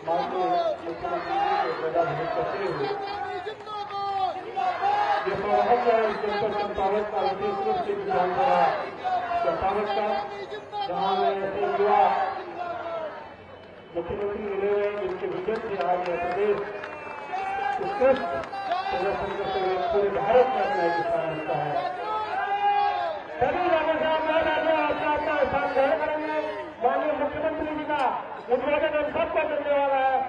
माननीय मुख्यमंत्री जी को प्रजा भेंट करते हुए ये प्रवाहन है जनपद चंपावत का विशेष रूप से विधानसभा चंपावत का, जहां में ऐसे युवा मुख्यमंत्री मिले हुए जिनके विजन से आज यह प्रदेश उत्कृष्ट प्रदर्शन करते हुए पूरे भारत में अपना एक स्थान रखता है। सभी बाबा साहब आपका स्थान ग्रहण करेंगे। माननीय मुख्यमंत्री जी का उद्घाटन हम सबको करने वाला है।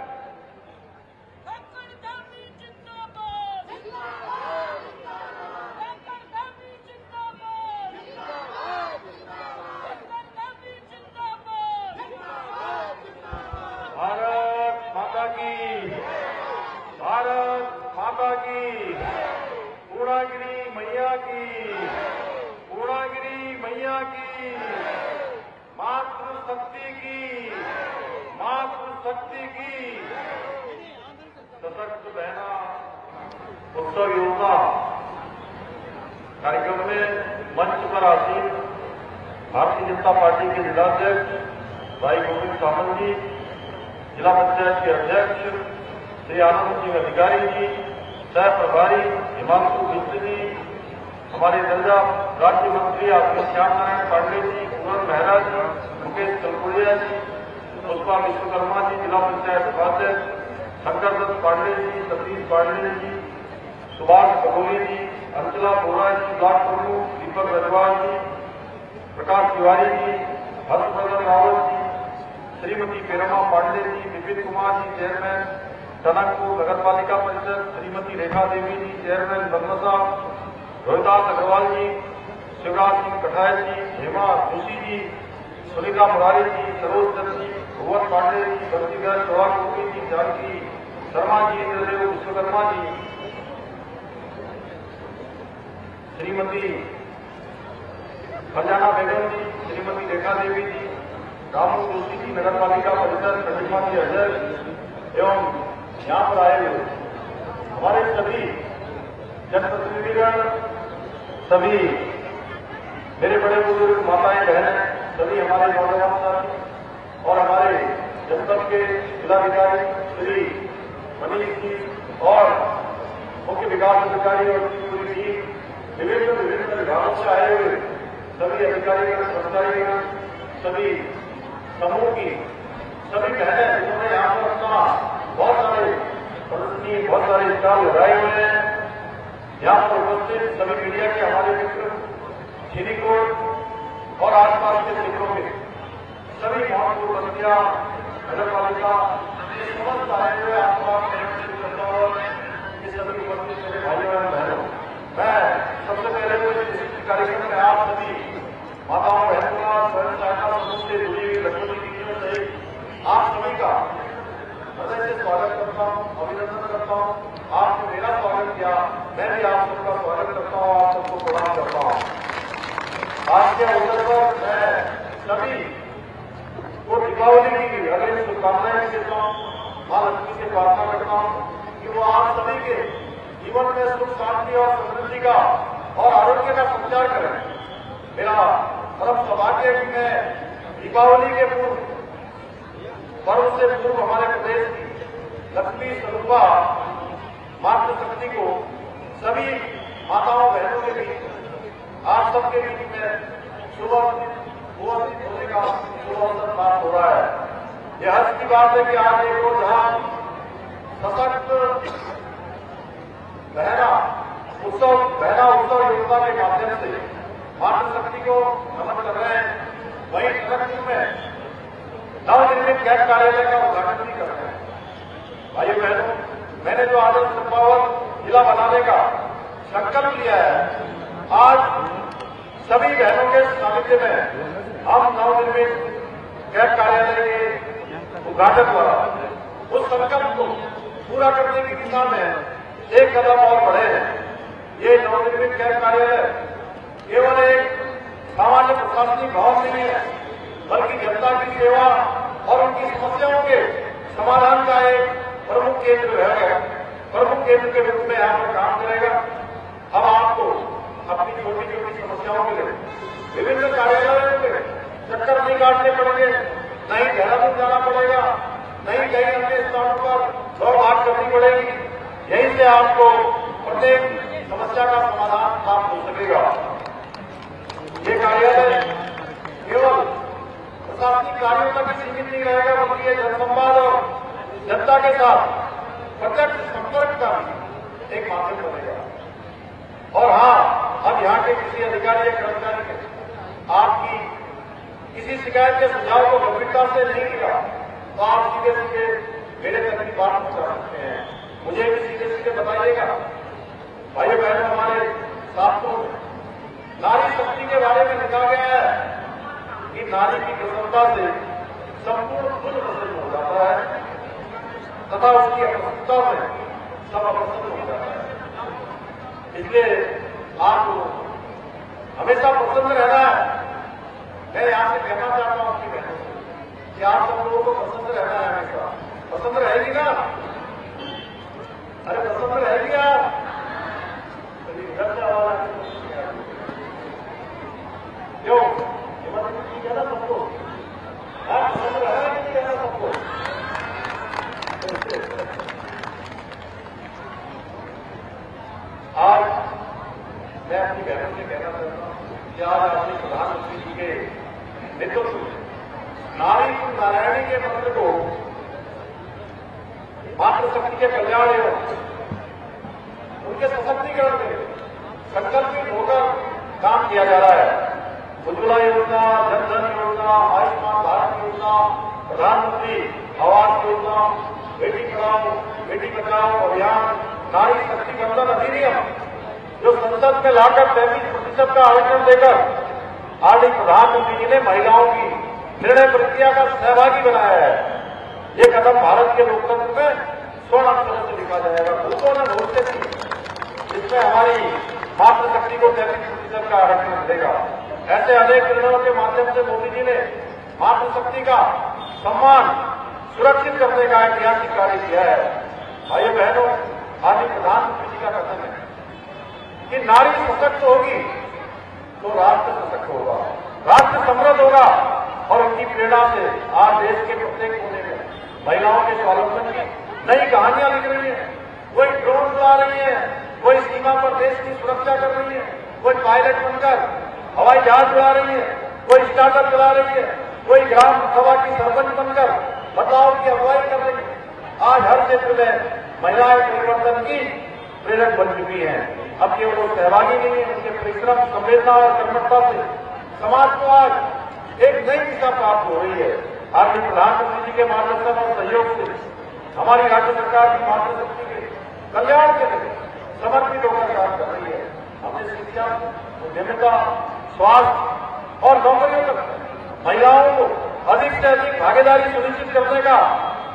भारत माता की, भारत माता की, पूर्णागिरी मैया की, पूर्णागिरी मैया की, मातृशक्ति की, मातृशक्ति की। सशक्त बहना उत्सव योजना कार्यक्रम में मंच पर आसीन भारतीय जनता पार्टी के जिलाध्यक्ष भाई गोविंद सामंत जी, जिला पंचायत के अध्यक्ष श्री आनंद सिंह अधिकारी जी, सह प्रभारी हिमांशु मिश्र जी, हमारे दर्जा राज्य मंत्री आदमी श्याम नारायण पांडे जी, पूरन मेहरा जी, मुकेश कलपुड़िया जी, पुष्पा विश्वकर्मा जी, जिला पंचायत उपाध्यक्ष शंकर दत्त पांडे जी, सतीश पांडे जी, सुभाष बघोली जी, अंचला बोरा जी, ब्लॉक प्रमुख दीपक रजवाल जी, प्रकाश तिवारी जी, हर्षवर्धन रावत जी, श्रीमती पेरमा पांडे जी, विपिन कुमार जी चेयरमैन टनकपुर नगर पालिका परिषद, श्रीमती रेखा देवी जी चेयरमैन बनमसा, रोहिदास अग्रवाल जी, शिवराज सिंह कठायत जी, हेमा जोशी जी, सुनीता मुरारी जी, सरोज दत्त जी, भुवन पांडे जी, बंसीधर चौहान जी, जानकी शर्मा जी, इंद्रदेव विश्वकर्मा जी, श्रीमती फरजाना बेगम जी, श्रीमती रेखा देवी जी, रामू जोशी जी, नगर पालिका परिषद प्रतिमा के अध्यक्ष एवं यहाँ पर आए हुए हमारे सभी जनप्रतिनिधिगण, सभी मेरे बड़े बुजुर्ग माताएं बहनें, सभी हमारे नौजवान साथी और हमारे जनपद के जिलाधिकारी श्री मनीष जी और मुख्य विकास अधिकारी और पूरी टीम, विभिन्न विभागों से आए हुए सभी अधिकारीगण, कर्मचारीगण, सभी समूह की सभी बहनें जिन्होंने यहाँ पर अपना बहुत सारे प्रदर्शनी, बहुत सारे स्टॉल लगाए हुए हैं। यहाँ पर उपस्थित सभी मीडिया के हमारे मित्र, चिनीकोट और आसपास के क्षेत्रों में सभी महत्वपूर्ण बस्तियां, नगर पालिका समस्त आए हुए आसपास के सभी उपस्थित मेरे भाइयों और बहनों, मैं सबसे पहले तो इस विशिष्ट कार्यक्रम में आप सभी माताओं बहनों का स्वयं सहायता समूह से जुड़ी हुई लक्ष्मी दीदियों सहित आप सभी का हृदय से स्वागत करता हूँ, अभिनंदन करता हूँ। आपने मेरा स्वागत किया, मैं भी आप सबका स्वागत करता हूँ, आप सबको प्रणाम करता हूँ। आज के अवसर पर मैं सभी को दीपावली की अग्रिम शुभकामनाएं देता हूँ। मां लक्ष्मी से प्रार्थना करता हूँ कि वो आप सभी के जीवन में सुख शांति और समृद्धि का और आरोग्य का संचार करें। मेरा परम सौभाग्य है कि मैं दीपावली के पूर्व पर्व से पूर्व हमारे प्रदेश की लक्ष्मी स्वरूपा मातृशक्ति को सभी माताओं बहनों के बीच, आप सबके बीच में सुबह होने का शुभ अवसर प्राप्त हो रहा है। यह हर्ष की बात है कि आज एक और जहां सशक्त बहना उत्सव योजना के माध्यम से मातृशक्ति को नमन कर रहे हैं, वहीं टनकपुर में नवनिर्मित गैस कार्यालय का उद्घाटन भी कर रहे हैं। भाइयों बहनों, मैंने जो आदर्श चंपावत जिला बनाने का संकल्प लिया है, आज सभी बहनों के सानिध्य में हम नवनिर्मित गैस कार्यालय के उद्घाटन द्वारा उस संकल्प को पूरा करने की दिशा में एक कदम और बढ़े हैं। ये नवनिर्मित गैस कार्यालय केवल एक सामान्य प्रशासनिक भवन नहीं है, बल्कि जनता की सेवा और उनकी समस्याओं के समाधान का एक प्रमुख केंद्र रहेगा, प्रमुख केंद्र के रूप में यहाँ पर काम करेगा। हम आपको अपनी छोटी छोटी समस्याओं के लिए विभिन्न कार्यालयों में चक्कर नहीं काटने पड़ेंगे, नहीं देहरादून जाना पड़ेगा, नहीं कहीं अन्य स्थानों पर दौड़ भाग करनी पड़ेगी। यहीं से आपको प्रत्येक समस्या का समाधान प्राप्त हो सकेगा। ये कार्यालय केवल प्रशासनिक कार्यों तक ही सीमित नहीं रहेगा, बल्कि ये जनसंवाद और जनता के साथ प्रत्यक्ष संपर्क का भी एक माध्यम बनेगा। और हाँ, अब यहाँ के किसी अधिकारी या कर्मचारी ने आपकी किसी शिकायत के सुझाव को गंभीरता से नहीं लिया तो आप सीधे सीधे मेरे तक की बात पहुंचा सकते हैं। मुझे भी सीधे सीधे बताइएगा। भाइयों बहनों, हमारे शास्त्रों में नारी शक्ति के बारे में लिखा गया है कि नारी की प्रसन्नता से संपूर्ण खुद प्रसन्न हो जाता है तथा उसकी अप्रसन्नता से सब अप्रसन्न हो जाता है। इसलिए आपको हमेशा प्रसन्न रहना है। मैं यहाँ से कहना चाहता हूँ आपकी बहनों से कि आप सब लोगों को प्रसन्न रहना है हमेशा। प्रसन्न रहेगी ना? अरे प्रसन्न रहेगी आप? घर से आवाज क्यों? इमरजेंसी कहना सबको प्रसन्न रहना नहीं कहना सबको। आज मैं अपनी बहनों से कहना चाहता हूँ कि आज अपने प्रधानमंत्री जी के नेतृत्व में नारी नारायणी के मंत्र को मातृशक्ति के कल्याण एवं उनके सशक्तिकरण में संकल्पित होकर काम किया जा रहा है। उज्ज्वला योजना, जन धन योजना, आयुष्मान भारत योजना, प्रधानमंत्री आवास योजना, बेटी पढ़ाओ बेटी बचाओ अभियान, नारी शक्तिकरण अधिनियम जो संसद में लाकर 33% का आरक्षण देकर आज प्रधानमंत्री जी ने महिलाओं की निर्णय प्रक्रिया का सहभागी बनाया है। ये कदम भारत के लोकतंत्र में स्वर्ण अक्षरों से लिखा जाएगा। भूतों ने भूलते थी इसमें हमारी मातृशक्ति को 33% का आरक्षण मिलेगा। ऐसे अनेक निर्णयों के माध्यम से मोदी जी ने मातृशक्ति का सम्मान सुरक्षित करने का ऐतिहासिक कार्य किया है। भाइयों बहनों, आज प्रधानमंत्री जी का कथन है कि नारी सशक्त होगी तो राष्ट्र सशक्त होगा, राष्ट्र समृद्ध होगा। और उनकी प्रेरणा से आज देश के प्रत्येक कोने में महिलाओं के स्वावलंबन की नई कहानियां लिख रही हैं। कोई ड्रोन उड़ा रही है, कोई सीमा पर देश की सुरक्षा कर रही है, कोई पायलट बनकर हवाई जहाज उड़ा रही है, कोई स्टार्टअप चला रही है, कोई ग्राम सभा की सरपंच बनकर बदलाव की अगुवाई कर रही है। आज हर क्षेत्र में महिलाएं परिवर्तन की प्रेरक बन चुकी हैं। अब केवल वो सहभागी नहीं है, उनके परिश्रम, संवेदना और कर्मठता से समाज को आज एक नई दिशा प्राप्त हो रही है। आज प्रधानमंत्री जी के मार्गदर्शन और सहयोग से हमारी राज्य सरकार की मातृशक्ति के कल्याण के लिए समर्पित होकर काम कर रही है। हमने शिक्षा, उद्यमिता, स्वास्थ्य और नौकरियों तक महिलाओं को अधिक से अधिक भागीदारी सुनिश्चित करने का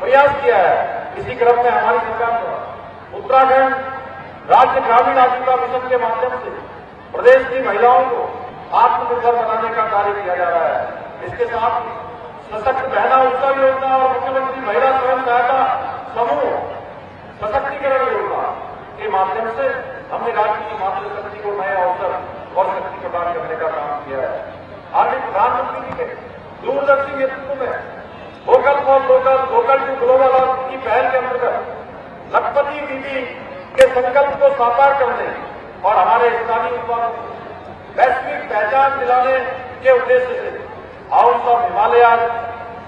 प्रयास किया है। इसी क्रम में हमारी सरकार द्वारा उत्तराखंड राज्य ग्रामीण आजीविका मिशन के माध्यम से प्रदेश की महिलाओं को आत्मनिर्भर बनाने का कार्य किया जा रहा है। इसके साथ ही सशक्त बहना उत्सव योजना और मुख्यमंत्री महिला स्वयं सहायता समूह सशक्तिकरण योजना के माध्यम से हमने राज्य की मातृशक्ति को नए अवसर और शक्ति प्रदान करने का काम किया है। आज प्रधानमंत्री जी के दूरदर्शी नेतृत्व में vocal for local, vocal to global की पहल के अंतर्गत लखपति दीदी के संकल्प को साकार करने और हमारे स्थानीय उत्पादों को वैश्विक पहचान दिलाने के उद्देश्य से हाउस ऑफ हिमालय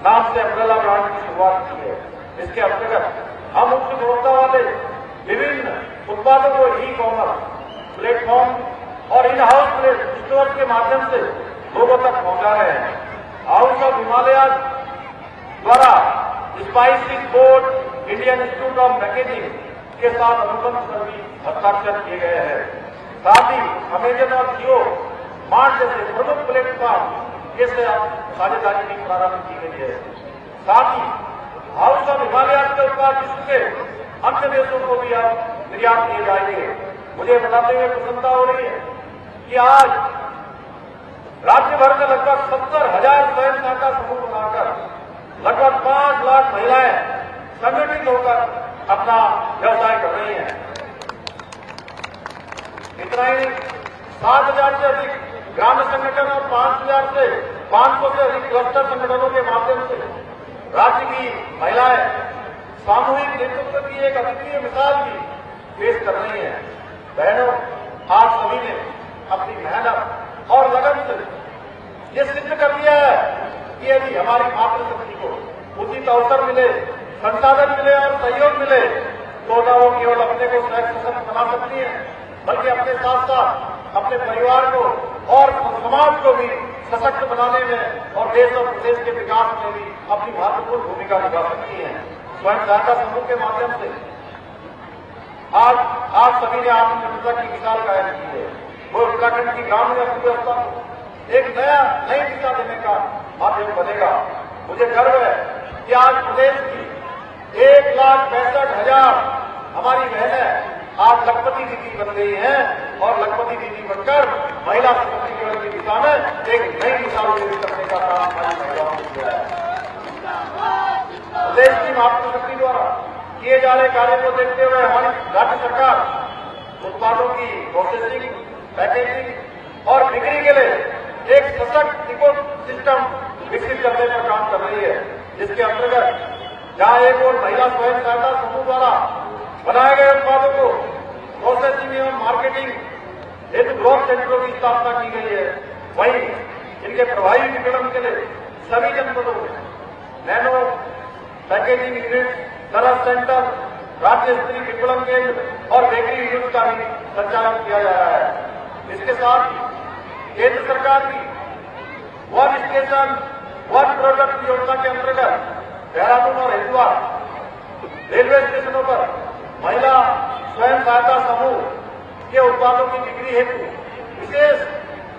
नाम से अम्ब्रेला ब्रांड की शुरुआत की है। इसके अंतर्गत हम उच्च गुणवत्ता वाले विभिन्न उत्पादों को ई कॉमर्स प्लेटफॉर्म और इन हाउस स्टोर के माध्यम से लोगों तक पहुंचा रहे हैं। हाउस ऑफ हिमालय द्वारा spicy board, Indian institute of packaging के साथ अनुबंध पर भी हस्ताक्षर किए गए हैं। साथ ही अमेजन और जियो मार्ट जैसे प्रमुख प्लेटफॉर्म के साथ साझेदारी की प्रारंभ की गई है। साथ ही हाउस ऑफ हिमालय के उत्पाद विश्व के अन्य देशों को भी अब निर्यात किए जाएंगे। मुझे बताते हुए प्रसन्नता हो रही है कि आज राज्य भर में लगभग 70,000 स्वयं सहायता समूह बनाकर लगभग 5 लाख महिलाएं संगठित होकर अपना व्यवसाय कर रही हैं। इतना ही 7,000 से अधिक ग्राम संगठन और 5,000 से 500 से अधिक क्लस्टर संगठनों के माध्यम से राज्य की महिलाएं सामूहिक नेतृत्व की एक अद्वितीय मिसाल भी पेश कर रही हैं। बहनों, आप सभी ने अपनी मेहनत और लगन से ये सिद्ध कर दिया है कि यदि हमारी मातृशक्ति को उचित अवसर मिले, संसाधन मिले और सहयोग मिले तो न वो केवल अपने को सशक्त बना सकती है, बल्कि अपने साथ साथ अपने परिवार को और समाज को भी सशक्त बनाने में और देश और प्रदेश के विकास में भी अपनी महत्वपूर्ण भूमिका निभा सकती हैं। स्वयं सहायता समूह के माध्यम से आज सभी ने आत्मनिर्भरता की मिसाल कायम की है। वो उत्तराखंड की ग्रामीण अर्थव्यवस्था को एक नई दिशा देने का माध्यम बनेगा। मुझे गर्व है कि आज प्रदेश की 1,65,000 हमारी बहनें आज लखपति दीदी बन गई हैं और लखपति दीदी बनकर महिला सशक्तिकरण की दिशा में एक नई दिशा निर्मित करने का काम हमारी महिलाओं ने किया है। प्रदेश की मातृशक्ति द्वारा किए जा रहे कार्य को देखते हुए हमारी राज्य सरकार उत्पादों की प्रोसेसिंग, पैकेजिंग और बिक्री के लिए एक सशक्त इको सिस्टम विकसित करने पर काम कर रही है, जिसके अंतर्गत जहां एक और महिला स्वयं सहायता समूह द्वारा बनाए गए उत्पादों को प्रोसेसिंग एवं मार्केटिंग हेतु ग्रोथ सेंटरों की स्थापना की गई है, वहीं इनके प्रभावी विपणन के लिए सभी जनपदों में नैनो पैकेजिंग यूनिट, तरह सेंटर, राज्य स्तरीय विपणन केंद्र और बेकरी यूनिट का भी संचालन किया जा रहा है। इसके साथ केंद्र सरकार की वन स्टेशन वन प्रोडक्ट योजना के अंतर्गत देहरादून और हरिद्वार रेलवे स्टेशनों पर महिला स्वयं सहायता समूह के उत्पादों की बिक्री हेतु विशेष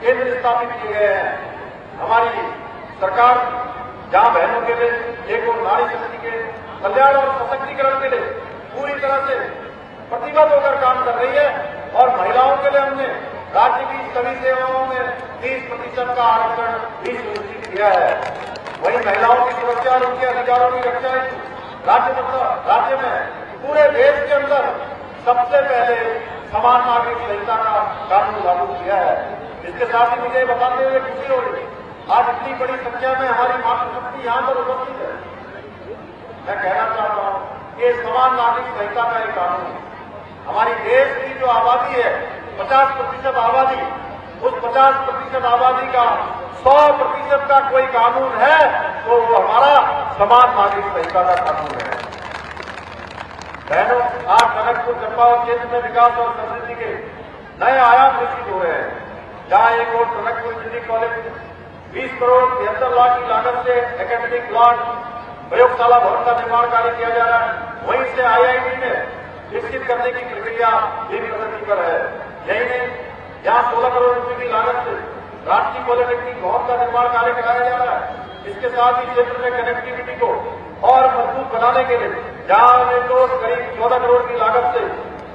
केंद्र स्थापित किए गए हैं। हमारी सरकार जहां बहनों के लिए एक और नारी शक्ति के कल्याण और सशक्तिकरण के लिए पूरी तरह से प्रतिबद्ध होकर काम कर रही है और महिलाओं के लिए हमने राज्य की सभी सेवाओं में 30% का आरक्षण भी सुनिश्चित किया है। वहीं महिलाओं की सुरक्षा और उनके अधिकारों की रक्षा राज्य में पूरे देश के अंदर सबसे पहले समान नागरिक संहिता का कानून लागू किया है। इसके साथ ही मुझे बताते हुए खुशी हो रही, आज इतनी बड़ी संख्या में हमारी मातृशक्ति यहां पर उपस्थित है। मैं कहना चाहता हूं कि समान नागरिक संहिता का एक कानून हमारी देश की जो आबादी है 50% आबादी, उस 50% आबादी का 100% का कोई कानून है तो वो हमारा समान नागरिक संहिता का कानून है। बहनों, आज टनकपुर चंपावत क्षेत्र में विकास और समृद्धि के नए आयाम विकसित हो रहे हैं। जहां एक और टनकपुर इंजीनियरिंग कॉलेज 20 करोड़ 73 लाख की लागत से एकेडमिक प्लांट प्रयोगशाला भवन का निर्माण कार्य किया जा रहा है, वहीं से IIT में विकसित करने की प्रक्रिया भी प्रगति पर है। यही नहीं, यहाँ 16 करोड़ रुपए की लागत से राष्ट्रीय पॉलिटेक्निक भवन का निर्माण कार्य कराया जा रहा है। इसके साथ ही क्षेत्र में कनेक्टिविटी को और मजबूत बनाने के लिए जहां करीब 14 करोड़ की लागत से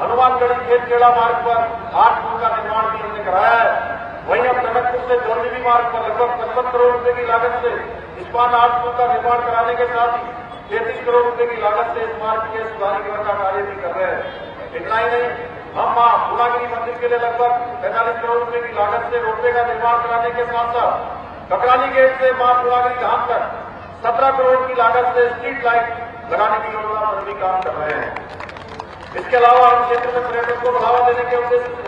हनुमानगढ़ी खेतखेड़ा मार्ग पर 8 पुल का निर्माण भी हमने कराया है। वहीं अब टनकपुर से जोरबीबी मार्ग पर लगभग 55 करोड़ रुपए की लागत से इस्पान 8 पुल का निर्माण कराने के साथ ही 33 करोड़ रुपए की लागत से इस मार्ग के सुधारीकरण का कार्य भी कर रहे हैं। इतना ही नहीं, हम मां पूर्णागिरी मंदिर के लिए लगभग 45 करोड़ रुपए की लागत से रोडवे का निर्माण कराने के साथ साथ ककराली गेट से मां पूर्णागिरी धाम तक 17 करोड़ की लागत से स्ट्रीट लाइट लगाने की योजना पर भी काम कर रहे हैं। इसके अलावा हम क्षेत्र में पर्यटन को बढ़ावा देने के उद्देश्य से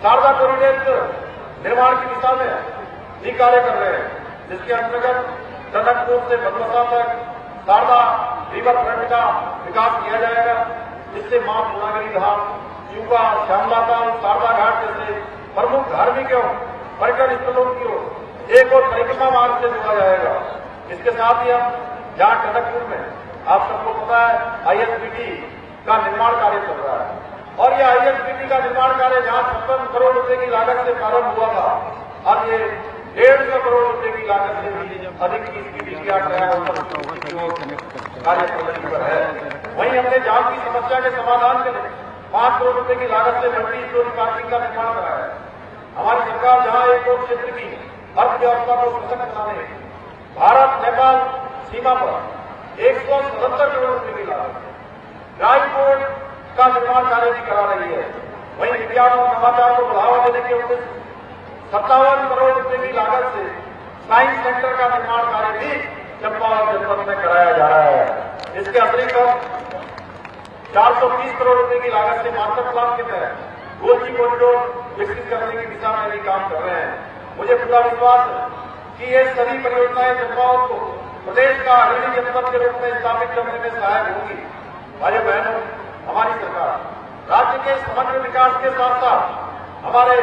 शारदा कॉरिडोर निर्माण की दिशा में भी कार्य कर रहे हैं, जिसके अंतर्गत टनकपुर से बनबसा तक शारदा रिवर फ्रंट का विकास किया जाएगा, जिससे मां पूर्णागिरी धाम, युवा, श्यामलाता और शारदा घाट जैसे प्रमुख धार्मिक एवं पर्यटन स्थलों की ओर एक और परिक्रमा मार्ग से जोड़ा जाएगा। इसके साथ ही हम जहां टनकपुर में आप सबको पता है ISBT का निर्माण कार्य चल रहा है और यह ISBT का निर्माण कार्य जहां 56 करोड़ रुपए की लागत से प्रारंभ हुआ था, अब ये 150 करोड़ रुपए की लागत से भी अधिक की इसकी कार्य प्रगति पर है। वहीं हमने जाम की समस्या के समाधान के लिए 5 करोड़ रुपए की लागत से मल्टी स्टोरी पार्किंग का निर्माण कराया है। हमारी सरकार जहां एक और क्षेत्र की अर्थव्यवस्था को सशक्त बनाने भारत नेपाल सीमा पर 177 करोड़ रुपए की लागत ड्राइव पोर्ट का निर्माण कार्य भी करा रही है। वहीं विज्ञान और नवाचार को बढ़ावा देने के उद्देश्य 57 करोड़ रुपए की लागत से साइंस सेंटर का निर्माण कार्य भी चंपावत जनपद में कराया जा रहा है। 430 करोड़ रुपए की लागत से मास्टर प्लान के तहत गोलजी कॉरिडोर विकसित करने की दिशा में भी काम कर रहे हैं। मुझे पूरा विश्वास है कि ये सभी परियोजनाएं जनताओं को प्रदेश का अग्रणी जनपद के रूप में स्थापित करने में सहायक होगी। भाइयों बहनों, हमारी सरकार राज्य के समग्र विकास के साथ साथ हमारे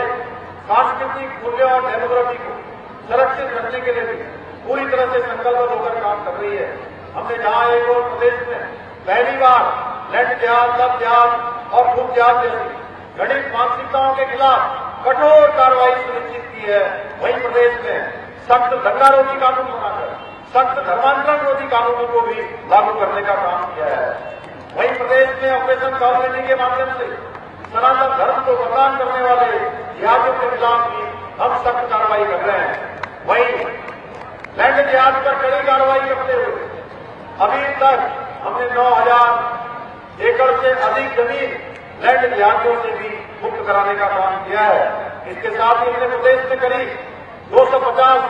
सांस्कृतिक मूल्यों और डेमोग्राफी को संरक्षित रखने के लिए भी पूरी तरह से संकल्प होकर काम कर रही है। हमने जहां एक और प्रदेश में पहली बार लैंड जाल, लब जाल और भूख जाल जैसी घटित मानसिकताओं के खिलाफ कठोर कार्रवाई सुनिश्चित की है, वहीं प्रदेश में सख्त दंगारोधी कानून बनाकर सख्त धर्मांतरण रोधी कानूनों को भी लागू करने का काम किया है। वहीं प्रदेश में ऑपरेशन कावलेनी के माध्यम से सनातन धर्म को बदनाम करने वाले जिहादियों के खिलाफ भी हम सख्त कार्रवाई कर रहे हैं। वहीं लैंड जिहाद पर कड़ी कार्रवाई करते हुए अभी तक हमने 9,000 एकड़ से अधिक जमीन लैंड जिहादियों से भी मुक्त कराने का काम किया है। इसके साथ ही हमने प्रदेश में करीब 250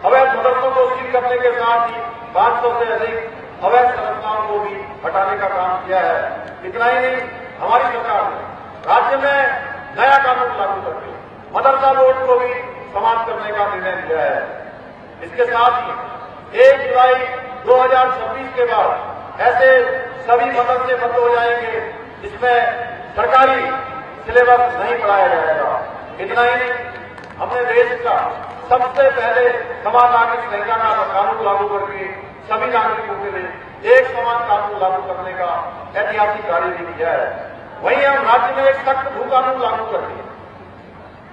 अवैध मदरसों को सील करने के साथ ही 500 से अधिक अवैध संरचनाओं को भी हटाने का काम किया है। इतना ही नहीं, हमारी सरकार ने राज्य में नया कानून लागू करके मदरसा बोर्ड को भी समाप्त करने का निर्णय लिया है। इसके साथ ही 1 जुलाई 2026 के बाद ऐसे सभी मदरसे बंद हो जाएंगे जिसमें सरकारी सिलेबस नहीं पढ़ाया जाएगा। इतना ही नहीं, हमने देश का सबसे पहले समान नागरिक संहिता का कानून लागू करके सभी नागरिकों के लिए एक समान कानून लागू करने का ऐतिहासिक कार्य भी किया है। वहीं हम राज्य में एक सख्त भू कानून लागू करके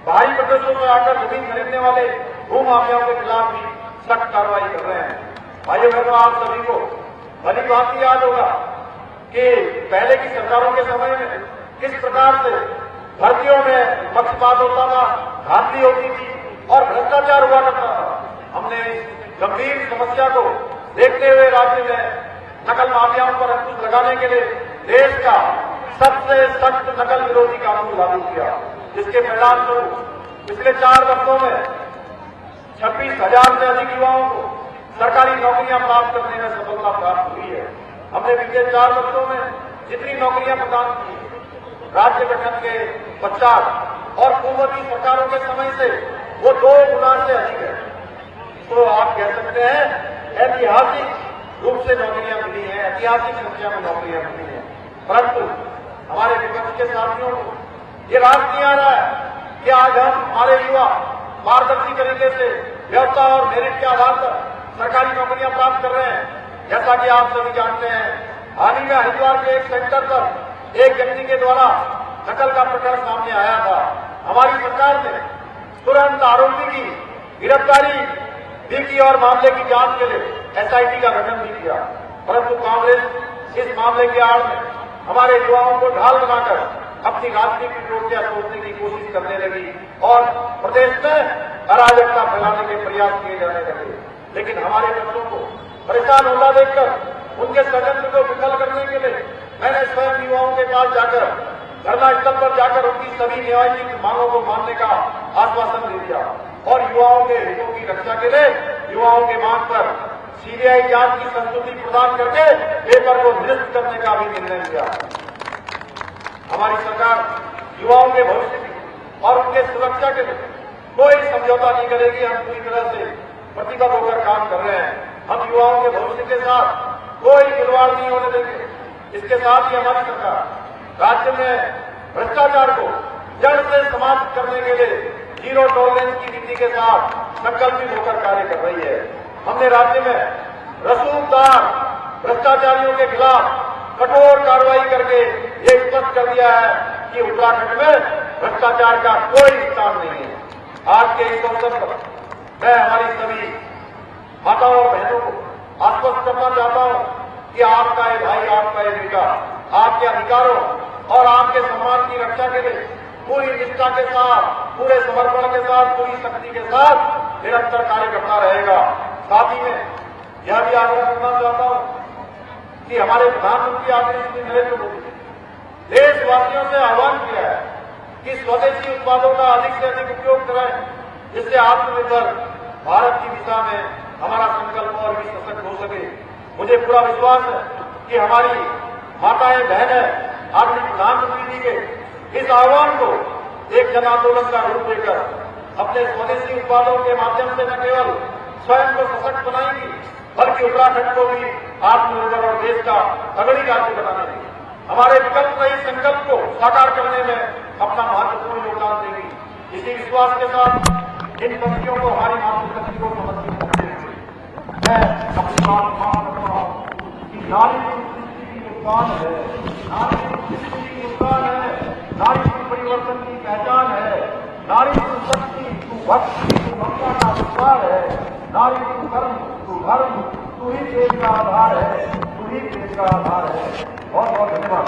बाहरी प्रदेशों में आकर जमीन खरीदने वाले भू माफियाओं के खिलाफ भी सख्त कार्रवाई कर रहे हैं। भाइयों बहनों, आप सभी को भली बात याद होगा कि पहले की सरकारों के समय में किस प्रकार से भर्तियों में पक्षपात होता था, धांधली होती थी और भ्रष्टाचार हुआ करता था। हमने गंभीर समस्या को देखते हुए राज्य में नकल माफियाओं पर अंकुश लगाने के लिए देश का सबसे सख्त नकल विरोधी कानून लागू किया, जिसके परिणाम स्वरूप पिछले 4 वर्षों में 26,000 से अधिक युवाओं को सरकारी नौकरियां प्राप्त करने में सफलता प्राप्त हुई है। हमने पिछले 4 वर्षों में जितनी नौकरियां प्रदान की राज्य गठन के पश्चात और पूर्ववर्ती सरकारों के समय से वो 2 गुना से अधिक है। तो आप कह सकते हैं ऐतिहासिक रूप से नौकरियां मिली हैं, ऐतिहासिक संख्या में नौकरियां मिली हैं। परंतु हमारे विपक्ष के साथियों को ये राज नहीं आ रहा है कि आज हम हमारे युवा पारदर्शी तरीके से व्यवस्था और मेरिट के आधार पर सरकारी नौकरियां प्राप्त कर रहे हैं। जैसा कि आप सभी जानते हैं, हाल ही में हरिद्वार के एक सेंटर पर एक व्यक्ति के द्वारा नकल का प्रकरण सामने आया था। हमारी सरकार ने तुरंत आरोपी की गिरफ्तारी भी की और मामले की जांच के लिए एसआईटी का गठन भी किया। परंतु कांग्रेस इस मामले की आड़ में हमारे युवाओं को ढाल बनाकर अपनी राजनीतिक रोटियां सोचने की कोशिश करने लगी और प्रदेश में अराजकता फैलाने के प्रयास किए जाने लगे। लेकिन हमारे बच्चों को परेशान होता देखकर उनके षड्यंत्र को विफल करने के लिए मैंने स्वयं युवाओं के पास जाकर धरना स्थल पर जाकर उनकी सभी न्यायिक मांगों को मानने का आश्वासन दे दिया और युवाओं के हितों की रक्षा के लिए युवाओं के मांग पर सीबीआई जांच की संस्तुति प्रदान करके पेपर को निरस्त करने का भी निर्णय लिया। हमारी सरकार युवाओं के भविष्य की और उनके सुरक्षा के लिए कोई समझौता नहीं करेगी। हम पूरी तरह से प्रतिबद्ध होकर काम कर रहे हैं। हम युवाओं के भविष्य के साथ कोई खिलवाड़ नहीं होने देंगे। इसके साथ ही हमारी सरकार राज्य में भ्रष्टाचार को जड़ से समाप्त करने के लिए जीरो टॉलरेंस की नीति के साथ संकल्पित होकर कार्य कर रही है। हमने राज्य में रसूखदार भ्रष्टाचारियों के खिलाफ कठोर कार्रवाई करके ये स्पष्ट कर दिया है कि उत्तराखंड में भ्रष्टाचार का कोई स्थान नहीं है। आज के इस अवसर पर मैं हमारी सभी माताओं और बहनों को आश्वस्त करना चाहता हूं कि आपका ये भाई, आपका ये बेटा आपके अधिकारों और आपके सम्मान की रक्षा के लिए पूरी निष्ठा के साथ, पूरे समर्पण के साथ, पूरी शक्ति के साथ निरंतर कार्य करता रहेगा। साथ ही में यह भी आग्रह करना चाहता हूं कि हमारे प्रधानमंत्री आदरणीय श्री नरेंद्र मोदी ने देशवासियों से आह्वान किया है कि स्वदेशी उत्पादों का अधिक से अधिक उपयोग करें, जिससे आत्मनिर्भर भारत की दिशा में हमारा संकल्प और भी सशक्त हो सके। मुझे पूरा विश्वास है कि हमारी माताएं, बहनें आदरणीय प्रधानमंत्री जी के इस आह्वान को एक जन आंदोलन का रूप देकर अपने स्वदेशी उत्पादों के माध्यम से न केवल स्वयं को सशक्त बनाएंगी बल्कि उत्तराखंड को भी आत्मनिर्भर और देश का अग्रणी राज्य बनाने हमारे विकल्प रही संकल्प को साकार करने में अपना महत्वपूर्ण योगदान देंगी। इसी विश्वास के साथ इन पंक्तियों को हमारी मातृशक्ति को समर्पित करते हुए मैं अपनी बात मान करता हूं कि नारी की योगदान है, नारी की योगदान है, नारी परिवर्तन की पहचान है, नारी शक्ति, तू भक्ति, तू ममता का विस्तार है, नारी तू कर्म, तू धर्म, तू ही देश का आधार है, तू ही देश का आधार है। बहुत बहुत धन्यवाद।